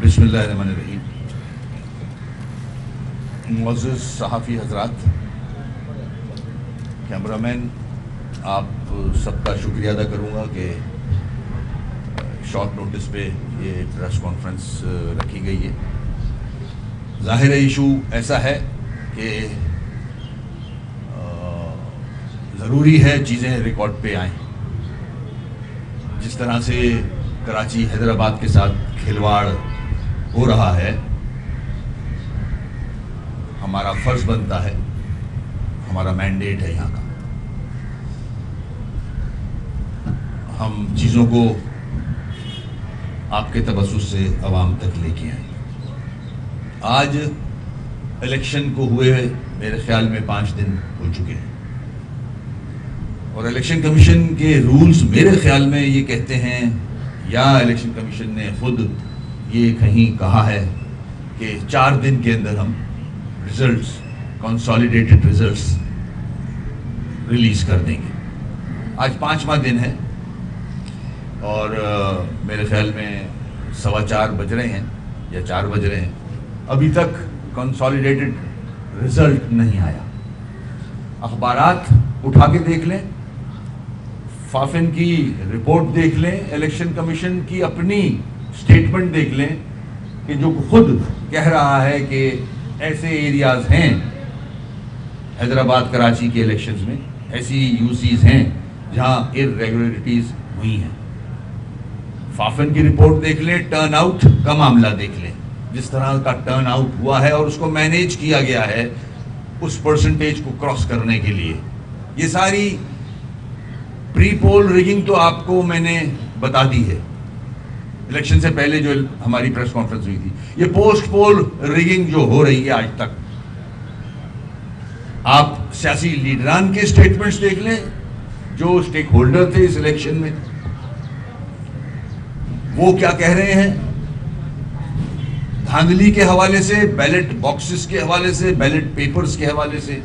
बिस्मिल्लाहिर्रहमानिर्रहीम। मुअज़्ज़िज़ सहाफ़ी हज़रात, कैमरामैन, आप सबका शुक्रिया अदा करूँगा कि शॉर्ट नोटिस पे ये प्रेस कॉन्फ्रेंस रखी गई है। ज़ाहिर है इशू ऐसा है कि ज़रूरी है चीज़ें रिकॉर्ड पे आएँ। जिस तरह से कराची हैदराबाद के साथ खिलवाड़ हो रहा है, हमारा फर्ज बनता है, हमारा मैंडेट है यहाँ का, हम चीज़ों को आपके तबस्सुस से अवाम तक लेके आए। आज इलेक्शन को हुए मेरे ख्याल में 5 दिन हो चुके हैं और इलेक्शन कमीशन के रूल्स मेरे ख्याल में ये कहते हैं, या इलेक्शन कमीशन ने खुद ये कहीं कहा है कि 4 दिन के अंदर हम रिजल्ट्स, कंसोलिडेटेड रिजल्ट्स रिलीज कर देंगे। आज 5वां दिन है और मेरे ख्याल में 4:15 बज रहे हैं या 4 बज रहे हैं, अभी तक कंसोलिडेटेड रिजल्ट नहीं आया। अखबारात उठा के देख लें, फाफिन की रिपोर्ट देख लें, इलेक्शन कमीशन की अपनी स्टेटमेंट देख लें कि जो खुद कह रहा है कि ऐसे एरियाज हैं हैदराबाद कराची के इलेक्शंस में, ऐसी यूसीज हैं जहां इर्रेगुलरिटीज हुई हैं। फाफिन की रिपोर्ट देख लें, टर्न आउट का मामला देख लें, जिस तरह का टर्न आउट हुआ है और उसको मैनेज किया गया है उस परसेंटेज को क्रॉस करने के लिए। ये सारी प्री पोल रिगिंग तो आपको मैंने बता दी है इलेक्शन से पहले जो हमारी प्रेस कॉन्फ्रेंस हुई थी। ये पोस्ट पोल रिगिंग जो हो रही है आज तक, आप सियासी लीडरान के स्टेटमेंट्स देख लें, जो स्टेक होल्डर थे इस इलेक्शन में, वो क्या कह रहे हैं धांधली के हवाले से, बैलेट बॉक्सेस के हवाले से, बैलेट पेपर्स के हवाले से,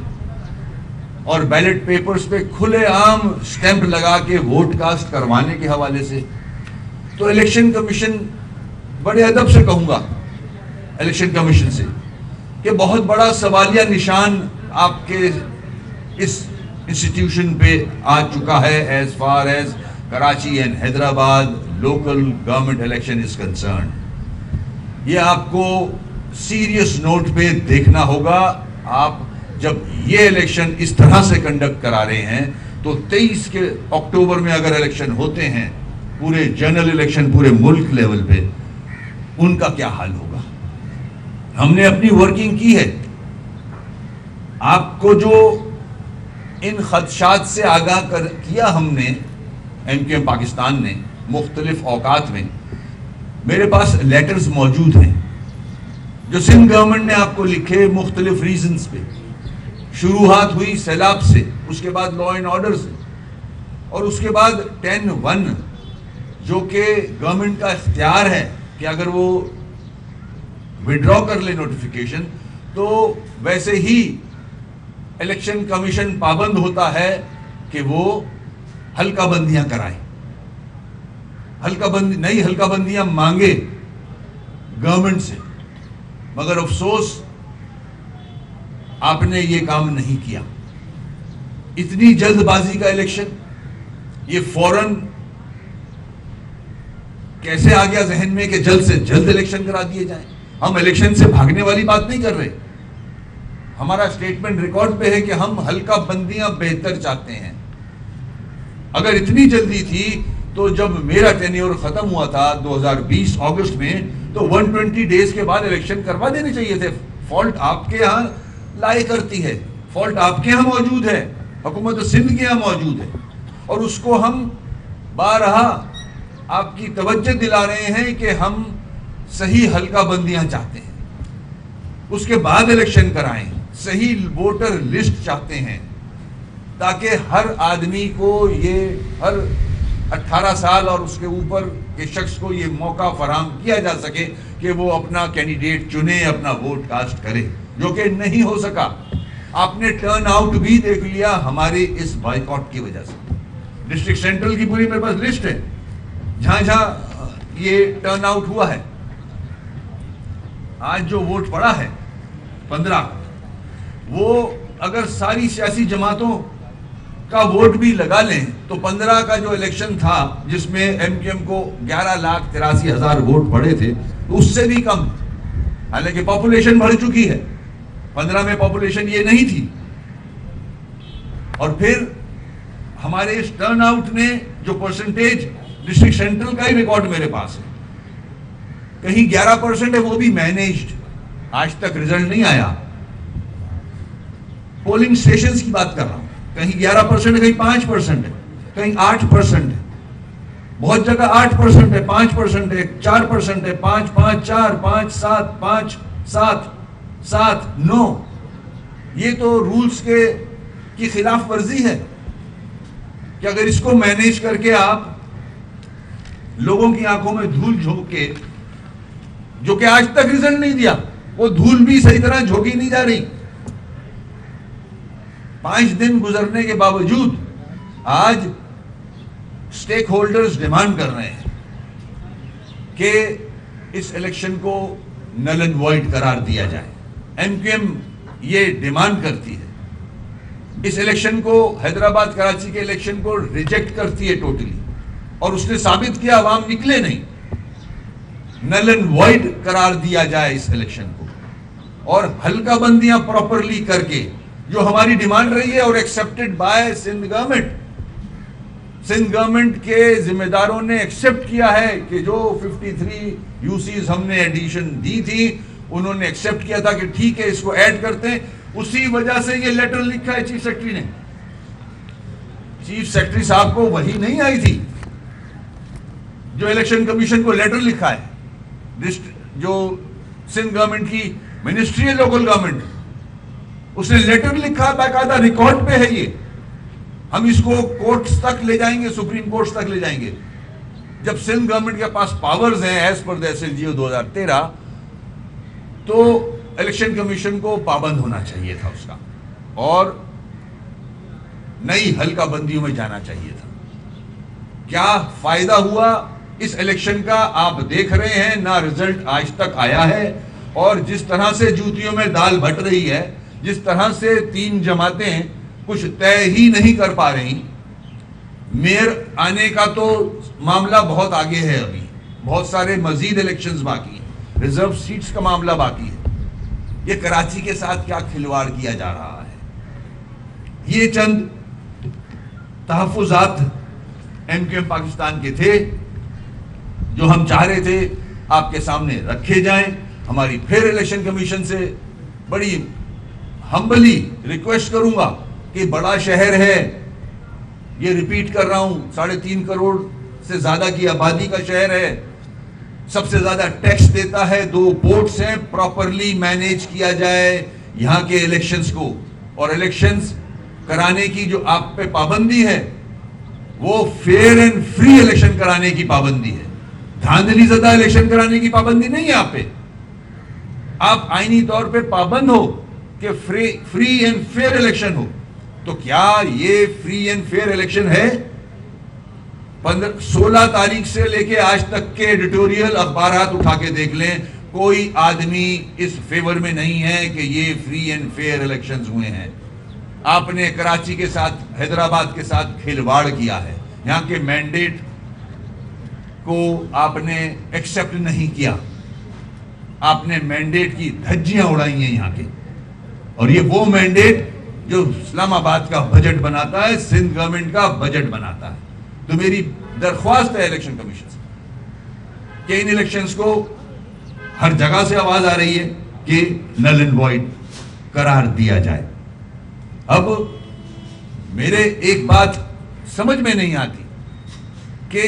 और बैलेट पेपर्स पे खुलेआम स्टैंप लगा के वोट कास्ट करवाने के हवाले से। तो इलेक्शन कमीशन, बड़े अदब से कहूंगा इलेक्शन कमीशन से कि बहुत बड़ा सवालिया निशान आपके इस इंस्टीट्यूशन पे आ चुका है as far as Karachi and Hyderabad local government election is concern. ये आपको सीरियस नोट पे देखना होगा। आप जब ये इलेक्शन इस तरह से कंडक्ट करा रहे हैं तो 23 के अक्टूबर में अगर इलेक्शन होते हैं, पूरे जनरल इलेक्शन पूरे मुल्क लेवल पे, उनका क्या हाल होगा। हमने अपनी वर्किंग की है, आपको जो इन खदशात से आगाह किया हमने, एमक्यूएम पाकिस्तान ने मुख्तलिफ औकात में, मेरे पास लेटर्स मौजूद हैं जो सिंध गवर्नमेंट ने आपको लिखे मुख्तलिफ रीजंस पे। शुरुआत हुई सैलाब से, उसके बाद लॉ एंड ऑर्डर से, और उसके बाद 10(1) जो कि गवर्नमेंट का इख्तियार है कि अगर वो विड्रॉ कर ले नोटिफिकेशन, तो वैसे ही इलेक्शन कमीशन पाबंद होता है कि वो हल्का बंदियां कराए, नई हल्का बंदियां मांगे गवर्नमेंट से। मगर अफसोस आपने ये काम नहीं किया। इतनी जल्दबाजी का इलेक्शन, ये फौरन कैसे आ गया जहन में कि जल्द से जल्द इलेक्शन करा दिए जाएं। हम इलेक्शन से भागने वाली बात नहीं कर रहे, हमारा स्टेटमेंट रिकॉर्ड पे है कि हम हल्का बंदियां बेहतर चाहते हैं। अगर इतनी जल्दी थी तो जब मेरा टेन्योर खत्म हुआ था 2020 अगस्त में, तो 120 डेज के बाद इलेक्शन करवा देने चाहिए थे। फॉल्ट आपके यहां लाई करती है, फॉल्ट आपके यहां मौजूद है, हुकूमत सिंध के यहां मौजूद है, और उसको हम बारहा आपकी तवज्जो दिला रहे हैं कि हम सही हल्का बंदियां चाहते हैं, उसके बाद इलेक्शन कराएं, सही वोटर लिस्ट चाहते हैं, ताकि हर आदमी को, ये हर 18 साल और उसके ऊपर के शख्स को ये मौका फराहम किया जा सके कि वो अपना कैंडिडेट चुने, अपना वोट कास्ट करे, जो कि नहीं हो सका। आपने टर्न आउट भी देख लिया हमारे इस बाइकॉट की वजह से। डिस्ट्रिक्ट सेंट्रल की पूरी मेरे पास लिस्ट है जहां जहां ये टर्न आउट हुआ है, आज जो वोट पड़ा है 15, वो अगर सारी सियासी जमातों का वोट भी लगा लें तो 15 का जो इलेक्शन था जिसमें एमक्यूएम को 11,83,000 वोट पड़े थे, तो उससे भी कम। हालांकि पॉपुलेशन बढ़ चुकी है, 15 में पॉपुलेशन ये नहीं थी। और फिर हमारे इस टर्नआउट ने जो परसेंटेज, डिस्ट्रिक्ट सेंट्रल का ही रिकॉर्ड मेरे पास है, कहीं 11% है, वो भी मैनेज्ड, आज तक रिजल्ट नहीं आया। पोलिंग स्टेशंस की बात कर रहा हूं, कहीं 11% है, कहीं 5% है, कहीं 8% है, बहुत जगह 8% है, 5% है, 4% है, 5, 5, 4, 5, 7, 5, 7, 7, 9। ये तो रूल्स की खिलाफ वर्जी है कि अगर इसको मैनेज करके आप लोगों की आंखों में धूल झोंक के, जो कि आज तक रिजल्ट नहीं दिया, वो धूल भी सही तरह झोंकी नहीं जा रही। 5 दिन गुजरने के बावजूद आज स्टेक होल्डर्स डिमांड कर रहे हैं कि इस इलेक्शन को नल एंड वॉइड करार दिया जाए। एमक्यूएम ये डिमांड करती है, इस इलेक्शन को, हैदराबाद कराची के इलेक्शन को रिजेक्ट करती है टोटली, और उसने साबित किया अवाम निकले नहीं। नल एंड वॉइड करार दिया जाए इस इलेक्शन को, और हल्का बंदियां प्रॉपरली करके, जो हमारी डिमांड रही है और accepted by Sindh government. Sindh government के जिम्मेदारों ने एक्सेप्ट किया है कि जो 53 यूसीज हमने एडिशन दी थी, उन्होंने एक्सेप्ट किया था कि ठीक है इसको ऐड करते हैं। उसी वजह से ये लेटर लिखा है चीफ सेक्रेटरी ने। चीफ सेक्रेटरी साहब को वही नहीं आई थी जो इलेक्शन कमीशन को लेटर लिखा है, जो सिंध गवर्नमेंट की मिनिस्ट्री है लोकल गवर्नमेंट, उसने लेटर लिखा, बाकायदा रिकॉर्ड पे है ये। हम इसको कोर्ट्स तक ले जाएंगे, सुप्रीम कोर्ट्स तक ले जाएंगे। जब सिंध गवर्नमेंट के पास पावर्स हैं एज पर द एसएलजीओ 2013, तो इलेक्शन कमीशन को पाबंद होना चाहिए था उसका, और नई हल्का बंदियों में जाना चाहिए था। क्या फायदा हुआ इस इलेक्शन का? आप देख रहे हैं ना, रिजल्ट आज तक आया है, और जिस तरह से जूतियों में दाल बट रही है, जिस तरह से 3 जमातें कुछ तय ही नहीं कर पा रही। मेयर आने का तो मामला बहुत आगे है, अभी बहुत सारे मजीद इलेक्शंस बाकी हैं, रिजर्व सीट्स का मामला बाकी है। ये कराची के साथ क्या खिलवाड़ किया जा रहा है? ये चंद तहफ्फुजात एमक्यूएम पाकिस्तान के थे जो हम चाह रहे थे आपके सामने रखे जाएं। हमारी फिर इलेक्शन कमीशन से बड़ी हम्बली रिक्वेस्ट करूंगा कि बड़ा शहर है, ये रिपीट कर रहा हूं, 3.5 करोड़ से ज्यादा की आबादी का शहर है, सबसे ज्यादा टैक्स देता है, 2 पोर्ट्स हैं, प्रॉपरली मैनेज किया जाए यहां के इलेक्शंस को। और इलेक्शंस कराने की जो आप पे पाबंदी है, वो फेयर एंड फ्री इलेक्शन कराने की पाबंदी है, धांधली ज़दा इलेक्शन कराने की पाबंदी नहीं है आप पे। आप आईनी तौर पे पाबंद हो कि फ्री एंड फेयर इलेक्शन हो। तो क्या ये फ्री एंड फेयर इलेक्शन है? 16 तारीख से लेके आज तक के एडिटोरियल अखबारात उठा के देख लें, कोई आदमी इस फेवर में नहीं है कि ये फ्री एंड फेयर इलेक्शंस हुए हैं। आपने कराची के साथ, हैदराबाद के साथ खिलवाड़ किया है, यहां के मैंडेट को आपने एक्सेप्ट नहीं किया, आपने मैंडेट की धज्जियां उड़ाई हैं यहां के। और ये वो मैंडेट जो इस्लामाबाद का बजट बनाता है, सिंध गवर्नमेंट का बजट बनाता है। तो मेरी दरख्वास्त है इलेक्शन कमीशन से कि इन इलेक्शंस को, हर जगह से आवाज आ रही है कि नल एंड वॉइड करार दिया जाए। अब मेरे एक बात समझ में नहीं आती कि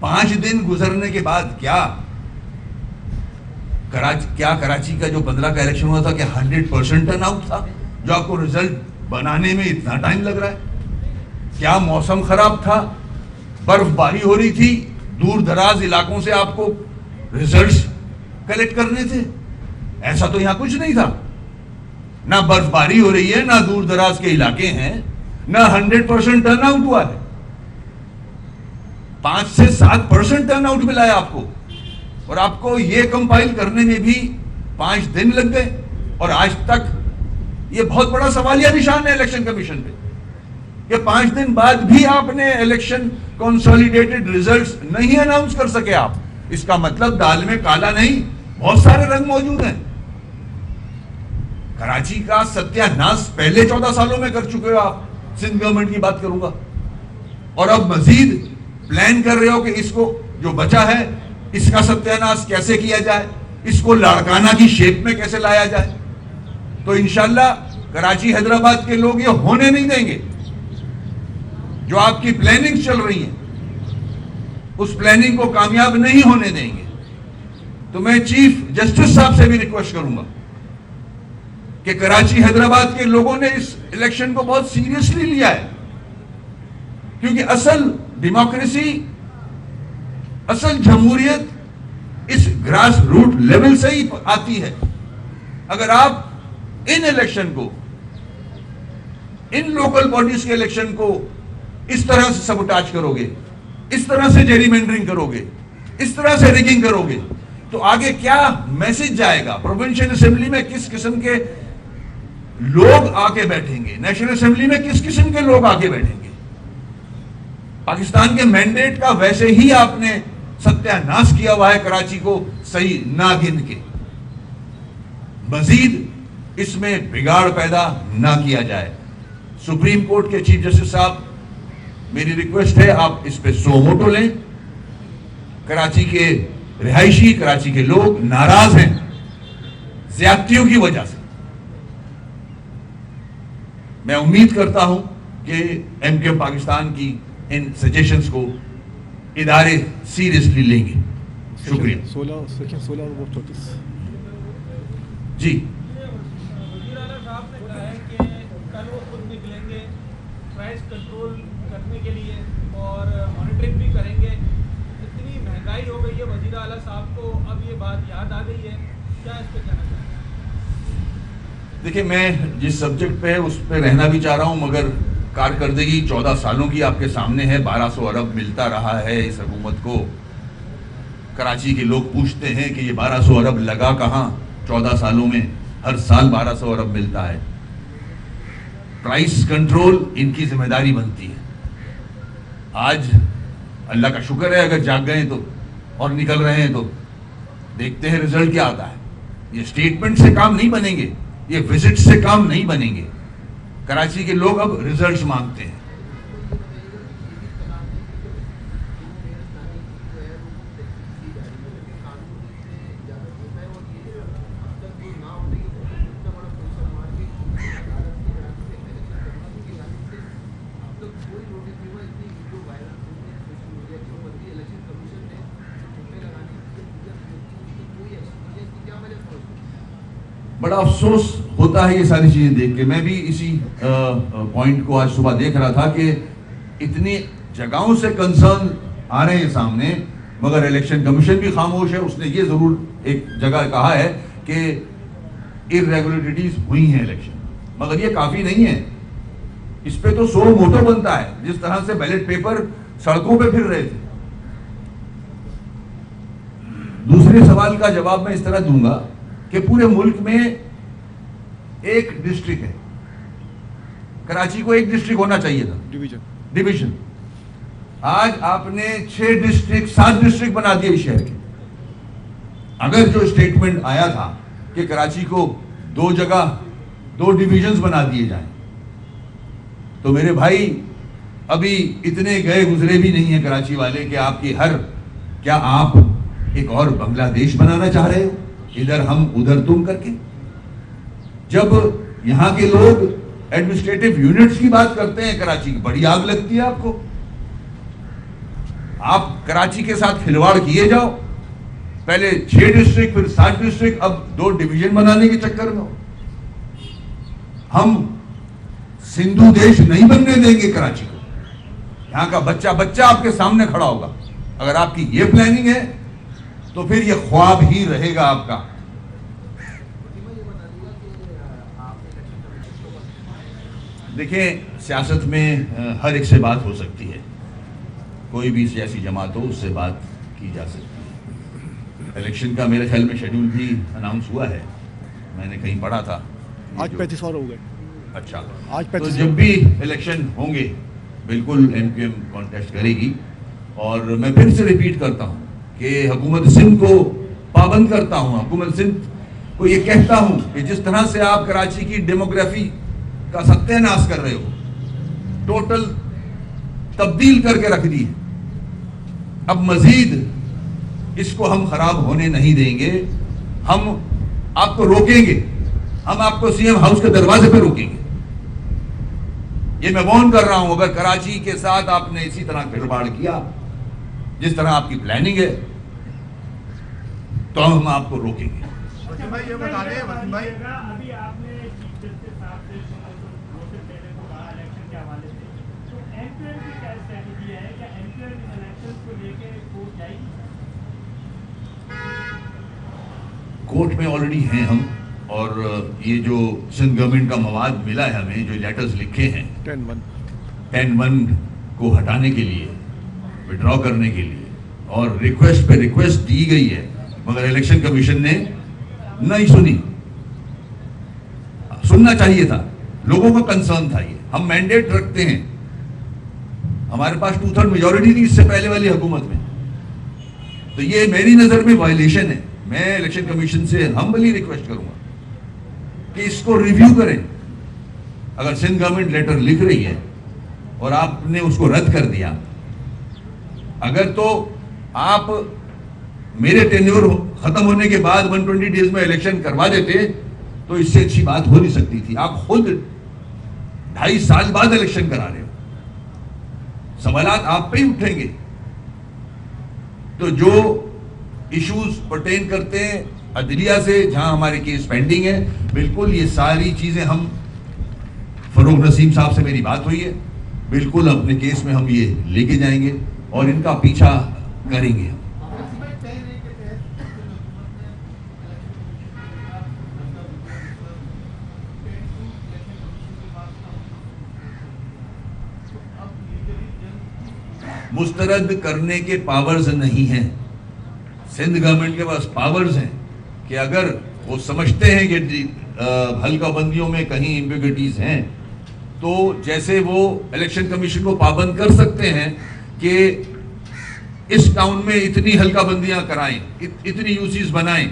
5 दिन गुजरने के बाद क्या कराची का जो 15 का इलेक्शन हुआ था, क्या 100% टर्नआउट था जो आपको रिजल्ट बनाने में इतना टाइम लग रहा है? क्या मौसम खराब था, बर्फबारी हो रही थी, दूर दराज इलाकों से आपको रिजल्ट्स कलेक्ट करने थे? ऐसा तो यहां कुछ नहीं था। ना बर्फबारी हो रही है, ना दूर दराज के इलाके हैं, ना 100% टर्नआउट हुआ है। 5 से 7% टर्नआउट मिला है आपको, और आपको ये कंपाइल करने में भी 5 दिन लग गए, और आज तक ये बहुत बड़ा सवालिया निशान है इलेक्शन कमीशन पे कि 5 दिन बाद भी आपने इलेक्शन कंसोलिडेटेड रिजल्ट्स नहीं अनाउंस कर सके आप। इसका मतलब दाल में काला नहीं, बहुत सारे रंग मौजूद हैं। कराची का सत्यानाश पहले 14 सालों में कर चुके हो आप, सिंध गवर्नमेंट की बात करूंगा, और अब मजीद प्लान कर रहे हो कि इसको जो बचा है इसका सत्यानाश कैसे किया जाए, इसको लाड़काना की शेप में कैसे लाया जाए। तो इंशाल्लाह कराची हैदराबाद के लोग ये होने नहीं देंगे। जो आपकी प्लानिंग चल रही है उस प्लानिंग को कामयाब नहीं होने देंगे। तो मैं चीफ जस्टिस साहब से भी रिक्वेस्ट करूंगा कि कराची हैदराबाद के लोगों ने इस इलेक्शन को बहुत सीरियसली लिया है, क्योंकि असल डेमोक्रेसी, असल जमहूरियत इस ग्रास रूट लेवल से ही आती है। अगर आप इन इलेक्शन को, इन लोकल बॉडीज के इलेक्शन को इस तरह से सबोटाज करोगे, इस तरह से जेरीमेंडरिंग करोगे, इस तरह से रिगिंग करोगे, तो आगे क्या मैसेज जाएगा? प्रोविंशियल असेंबली में किस किस्म के लोग आके बैठेंगे, नेशनल असेंबली में किस किस्म के लोग आके बैठेंगे? पाकिस्तान के मैंडेट का वैसे ही आपने सत्यानाश किया हुआ है कराची को सही ना गिन के। मजीद इसमें बिगाड़ पैदा ना किया जाए। सुप्रीम कोर्ट के चीफ जस्टिस साहब, मेरी रिक्वेस्ट है आप इस पे सो मोटो लें। कराची के रिहायशी, कराची के लोग नाराज हैं ज्यादतियों की वजह से। मैं उम्मीद करता हूं कि एमक्यूएम पाकिस्तान की इन सजेशंस को इदारे सीरियसली लेंगे। शुक्रिया। 16 और 34 जी। वज़ीर आला साहब ने कहा है कि कल वो खुद निकलेंगे प्राइस कंट्रोल करने के लिए और मॉनिटरिंग भी करेंगे। इतनी महंगाई हो गई है वज़ीर आला साहब को, अब ये बात याद आ गई है, क्या इस पर कहना चाहते हैं? देखिए, मैं जिस सब्जेक्ट पे है उस पे रहना भी चाह रहा हूं, मगर कारकर्दगी 14 सालों की आपके सामने है। 1200 अरब मिलता रहा है इस हुकूमत को। कराची के लोग पूछते हैं कि ये 1200 अरब लगा कहां 14 सालों में? हर साल 1200 अरब मिलता है। प्राइस कंट्रोल इनकी जिम्मेदारी बनती है। आज अल्लाह का शुक्र है अगर जाग गए तो और निकल रहे हैं, तो देखते हैं रिजल्ट क्या आता है। ये स्टेटमेंट से काम नहीं बनेंगे, ये विजिट से काम नहीं बनेंगे। कराची के लोग अब रिजल्ट्स मांगते हैं। बड़ा अफसोस होता है ये सारी चीजें देख के। मैं भी इसी पॉइंट को आज सुबह देख रहा था कि इतनी जगहों से कंसर्न आ रहे हैं सामने, मगर इलेक्शन कमीशन भी खामोश है। उसने ये जरूर एक जगह कहा है कि इरेगुलरिटीज हुई हैं इलेक्शन, मगर ये काफी नहीं है। इस पे तो सो मोटो बनता है। जिस तरह से बैलेट पेपर सड़कों पे फिर रहे थे। दूसरे सवाल का जवाब मैं इस तरह दूंगा कि पूरे मुल्क में एक डिस्ट्रिक्ट है, कराची को एक डिस्ट्रिक्ट होना चाहिए था, डिवीजन। आज आपने 6 डिस्ट्रिक्ट 7 डिस्ट्रिक्ट बना दिए इस शहर के। अगर जो स्टेटमेंट आया था कि कराची को 2 जगह 2 डिवीजन्स बना दिए जाएं, तो मेरे भाई अभी इतने गए गुजरे भी नहीं है कराची वाले कि आपकी क्या आप एक और बांग्लादेश बनाना चाह रहे हो, इधर हम उधर तुम करके? जब यहां के लोग एडमिनिस्ट्रेटिव यूनिट्स की बात करते हैं कराची की, बड़ी आग लगती है आपको। आप कराची के साथ खिलवाड़ किए जाओ, पहले 6 डिस्ट्रिक्ट फिर 7 डिस्ट्रिक्ट, अब 2 डिवीजन बनाने के चक्कर में। हम सिंधु देश नहीं बनने देंगे कराची को। यहां का बच्चा बच्चा आपके सामने खड़ा होगा। अगर आपकी ये प्लानिंग है तो फिर ये ख्वाब ही रहेगा आपका। देखिए, सियासत में हर एक से बात हो सकती है, कोई भी सियासी जमात हो उससे बात की जा सकती है। इलेक्शन का मेरे ख्याल में शेड्यूल भी अनाउंस हुआ है, मैंने कहीं पढ़ा था। आज 35 और हो गए। अच्छा, आज तो 35 जब भी इलेक्शन होंगे बिल्कुल एमक्यूएम कॉन्टेस्ट करेगी। और मैं फिर से रिपीट करता हूं कि हुकूमत सिंध को पाबंद करता हूं, हुकूमत सिंध को ये कहता हूं कि जिस तरह से आप कराची की डेमोग्राफी का सत्यानाश कर रहे हो, टोटल तब्दील करके रख दी है, अब मजीद इसको हम खराब होने नहीं देंगे। हम आपको रोकेंगे, हम आपको सीएम हाउस के दरवाजे पे रोकेंगे। ये मैं वार्न कर रहा हूं, अगर कराची के साथ आपने इसी तरह खिलवाड़ किया जिस तरह आपकी प्लानिंग है, तो हम आपको रोकेंगे। भाई ये बता दें वसीम भाई, अभी आपने चीफ जस्टिस साहब से नोटिस देने को कहा इलेक्शन के हवाले से, तो एमक्यूएम की क्या स्ट्रेटजी है? क्या एमक्यूएम इलेक्शन को लेके कोर्ट जाएगी? कोर्ट में ऑलरेडी हैं हम, और ये जो सिंध गवर्नमेंट का मवाद मिला है हमें, जो लेटर्स लिखे हैं 10-1 को हटाने के लिए, विड्रॉ करने के लिए, और रिक्वेस्ट पे रिक्वेस्ट दी गई है, मगर इलेक्शन कमीशन ने नहीं सुनी। सुनना चाहिए था, लोगों का कंसर्न था। ये हम मैंडेट रखते हैं, हमारे पास 2/3 मेजॉरिटी थी इससे पहले वाली हुकूमत में, तो ये मेरी नजर में वायलेशन है। मैं इलेक्शन कमीशन से हम्बली रिक्वेस्ट करूंगा कि इसको रिव्यू करें। अगर सिंध गवर्नमेंट लेटर लिख रही है और आपने उसको रद्द कर दिया, अगर तो आप मेरे टेन्योर खत्म होने के बाद 120 डेज में इलेक्शन करवा देते तो इससे अच्छी बात हो नहीं सकती थी। आप खुद 2.5 साल बाद इलेक्शन करा रहे हो, सवालात आप पे ही उठेंगे। तो जो इश्यूज पर्टेन करते हैं अदलिया से, जहां हमारे केस पेंडिंग है, बिल्कुल ये सारी चीजें हम, फरूक नसीम साहब से मेरी बात हुई है, बिल्कुल अपने केस में हम ये लेके जाएंगे और इनका पीछा करेंगे। मुस्तरद करने के पावर्स नहीं हैं। सिंध गवर्नमेंट के पास पावर्स हैं कि अगर वो समझते हैं कि हल्का बंदियों में कहीं इम्बिग्यूटीज हैं, तो जैसे वो इलेक्शन कमीशन को पाबंद कर सकते हैं कि इस टाउन में इतनी हल्का बंदियां कराएं, इतनी यूसीज बनाएं,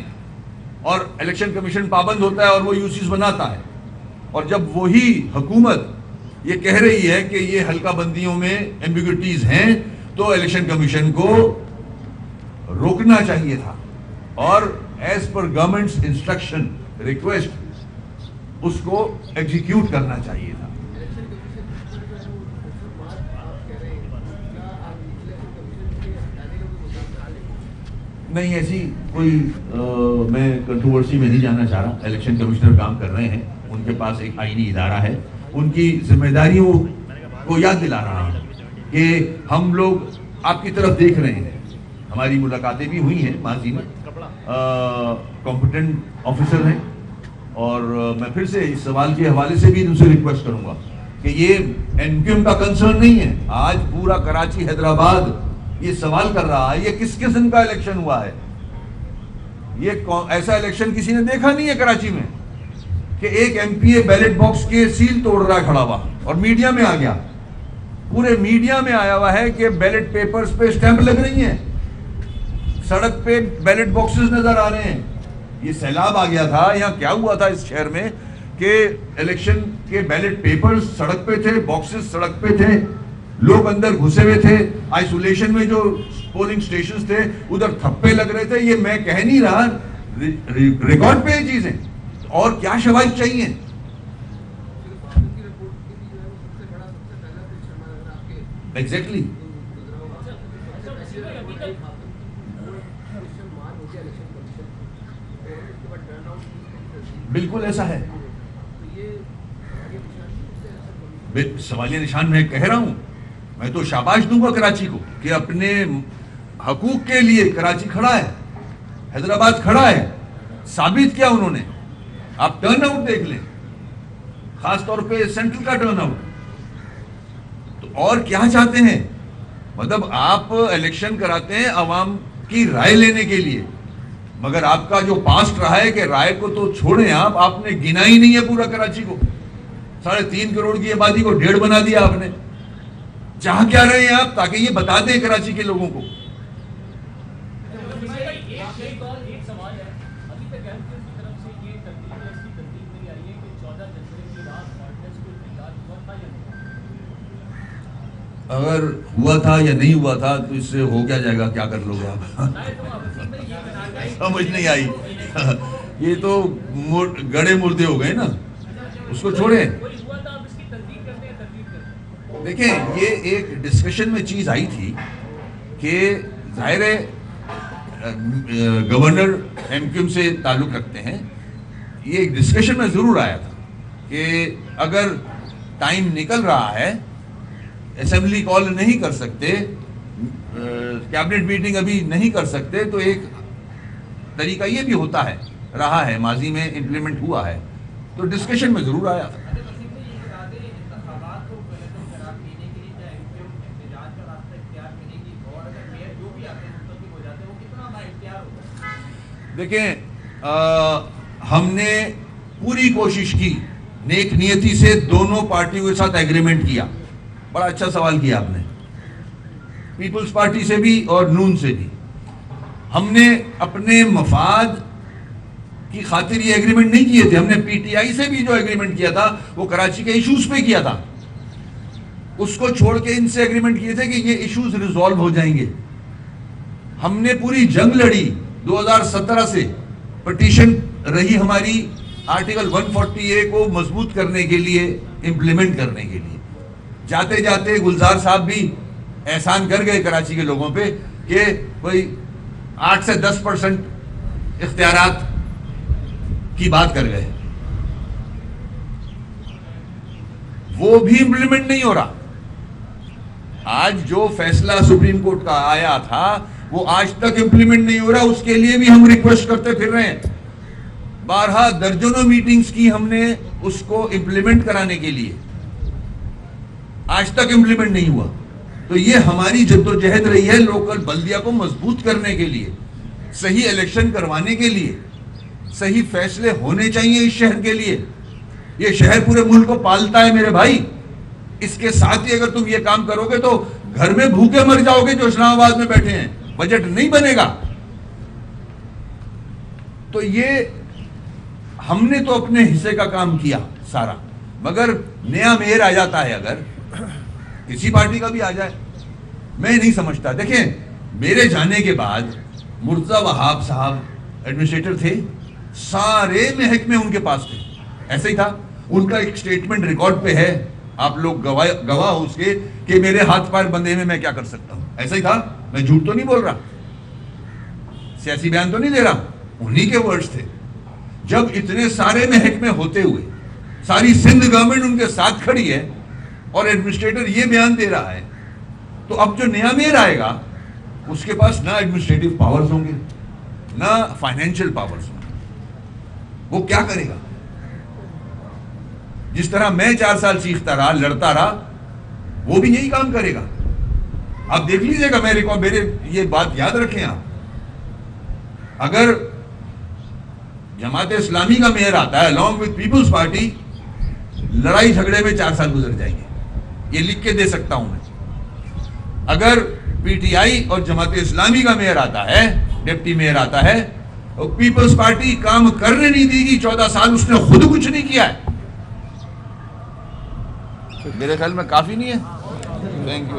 और इलेक्शन कमीशन पाबंद होता है और वो यूसीज बनाता है। और जब वही हुकूमत ये कह रही है कि ये हल्का बंदियों में एम्बिग्यूटीज हैं, तो इलेक्शन कमीशन को रोकना चाहिए था और एज पर गवर्नमेंट्स इंस्ट्रक्शन रिक्वेस्ट उसको एग्जीक्यूट करना चाहिए था। नहीं, ऐसी कोई मैं कंट्रोवर्सी में नहीं जाना चाह रहा। इलेक्शन कमिश्नर काम कर रहे हैं, उनके पास एक आईनी इदारा है, उनकी जिम्मेदारियों को याद दिला रहा हूं कि हम लोग आपकी तरफ देख रहे हैं। हमारी मुलाकातें भी हुई हैं माजी में, कॉम्पिटेंट ऑफिसर हैं, और मैं फिर से इस सवाल के हवाले से भी उनसे रिक्वेस्ट करूंगा कि ये एमक्यूएम का कंसर्न नहीं है। आज पूरा कराची हैदराबाद ये सवाल कर रहा है, ये किस किस्म का इलेक्शन हुआ है? ये ऐसा इलेक्शन किसी ने देखा नहीं है कराची में कि एक एमपीए बैलेट बॉक्स के सील तोड़ रहा है खड़ा हुआ, और मीडिया में आ गया, पूरे मीडिया में आया हुआ है कि बैलेट पेपर्स पे स्टैंप लग रही हैं, सड़क पे बैलेट बॉक्सेस नजर आ रहे हैं। ये सैलाब आ गया था, यहाँ क्या हुआ था इस शहर में कि इलेक्शन के बैलेट पेपर्स सड़क पे थे, बॉक्सेस सड़क पे थे, लोग अंदर घुसे हुए थे। आइसोलेशन में जो पोलिंग स्टेशंस थे उधर थप्पे लग रहे थे। ये मैं कह नहीं रहा, रिकॉर्ड पे ये चीजें, और क्या शवाहिद चाहिए? एग्जैक्टली बिल्कुल ऐसा है। सवालिया निशान मैं कह रहा हूं, मैं तो शाबाश दूंगा कराची को कि अपने हकूक के लिए कराची खड़ा है, हैदराबाद खड़ा है। साबित किया उन्होंने। आप टर्नआउट देख लें, खासतौर पे सेंट्रल का टर्नआउट। तो और क्या चाहते हैं? मतलब आप इलेक्शन कराते हैं अवाम की राय लेने के लिए, मगर आपका जो पास्ट रहा है कि राय को तो छोड़ें आप, आपने गिना ही नहीं है पूरा कराची को। 3.5 करोड़ की आबादी को 1.5 बना दिया आपने। चाह क्या रहे हैं आप, ताकि ये बता दें कराची के लोगों को। एक सवाल है, अभी तक एमक्यूएम की तरफ से ये ऐसी तस्दीक नहीं आई है कि 14 जनवरी की रात ऑर्डिनेंस को इख्तियार हुआ था या नहीं? अगर हुआ था या नहीं हुआ था तो इससे हो क्या जाएगा, क्या कर लोगे आप? समझ नहीं आई। ये तो गड़े मुर्दे हो गए ना, उसको छोड़े। देखें, ये एक डिस्कशन में चीज आई थी कि जाहिर है गवर्नर एमक्यूएम से ताल्लुक रखते हैं। ये एक डिस्कशन में जरूर आया था कि अगर टाइम निकल रहा है, असेंबली कॉल नहीं कर सकते, कैबिनेट मीटिंग अभी नहीं कर सकते, तो एक तरीका ये भी होता है, रहा है, माजी में इंप्लीमेंट हुआ है, तो डिस्कशन में जरूर आया था। देखें, हमने पूरी कोशिश की, नेक नियति से दोनों पार्टियों के साथ एग्रीमेंट किया। बड़ा अच्छा सवाल किया आपने, पीपल्स पार्टी से भी और नून से भी। हमने अपने मफाद की खातिर ये एग्रीमेंट नहीं किए थे। हमने पीटीआई से भी जो एग्रीमेंट किया था वो कराची के इश्यूज पे किया था। उसको छोड़ के इनसे एग्रीमेंट किए थे कि ये इश्यूज रिजॉल्व हो जाएंगे। हमने पूरी जंग लड़ी 2017 से, पिटीशन रही हमारी आर्टिकल 140A को मजबूत करने के लिए, इंप्लीमेंट करने के लिए। जाते जाते गुलजार साहब भी एहसान कर गए कराची के लोगों पे कि कोई 8 से 10% इख्तियारात की बात कर गए। वो भी इंप्लीमेंट नहीं हो रहा। आज जो फैसला सुप्रीम कोर्ट का आया था वो आज तक इंप्लीमेंट नहीं हो रहा। उसके लिए भी हम रिक्वेस्ट करते फिर रहे हैं। 12 दर्जनों मीटिंग्स की हमने उसको इंप्लीमेंट कराने के लिए, आज तक इंप्लीमेंट नहीं हुआ। तो ये हमारी जद्दोजहद रही है लोकल बल्दिया को मजबूत करने के लिए, सही इलेक्शन करवाने के लिए, सही फैसले होने चाहिए इस शहर के लिए। ये शहर पूरे मुल्क को पालता है मेरे भाई। इसके साथ ही अगर तुम ये काम करोगे तो घर में भूखे मर जाओगे जो इस्लामाबाद में बैठे हैं, बजट नहीं बनेगा। तो ये हमने तो अपने हिस्से का काम किया सारा, मगर नया मेयर आ जाता है, अगर किसी पार्टी का भी आ जाए, मैं नहीं समझता। देखें, मेरे जाने के बाद मुर्तजा वहाब साहब एडमिनिस्ट्रेटर थे, सारे महकमे उनके पास थे। ऐसे ही था। उनका एक स्टेटमेंट रिकॉर्ड पे है, आप लोग गवाह हो उसके, कि मेरे हाथ पैर बंधे में मैं क्या कर सकता हूं। ऐसा ही था। मैं झूठ तो नहीं बोल रहा, सियासी बयान तो नहीं दे रहा, उन्हीं के वर्ड्स थे। जब इतने सारे महकमे होते हुए सारी सिंध गवर्नमेंट उनके साथ खड़ी है और एडमिनिस्ट्रेटर ये बयान दे रहा है, तो अब जो नया मेयर आएगा उसके पास ना एडमिनिस्ट्रेटिव पावर्स होंगे ना फाइनेंशियल पावर्स होंगे। वो क्या करेगा? जिस तरह मैं 4 साल सीखता रहा, लड़ता रहा, वो भी यही काम करेगा। आप देख लीजिएगा, मेरे ये बात याद रखें आप। अगर जमात इस्लामी का मेयर आता है अलॉन्ग विद पीपल्स पार्टी, लड़ाई झगड़े में 4 साल गुजर जाएंगे। ये लिख के दे सकता हूं मैं। अगर पीटीआई और जमात इस्लामी का मेयर आता है, डिप्टी मेयर आता है, और पीपल्स पार्टी काम करने नहीं देगी, 14 साल उसने खुद कुछ नहीं किया है, मेरे ख्याल में काफी नहीं है। Thank you.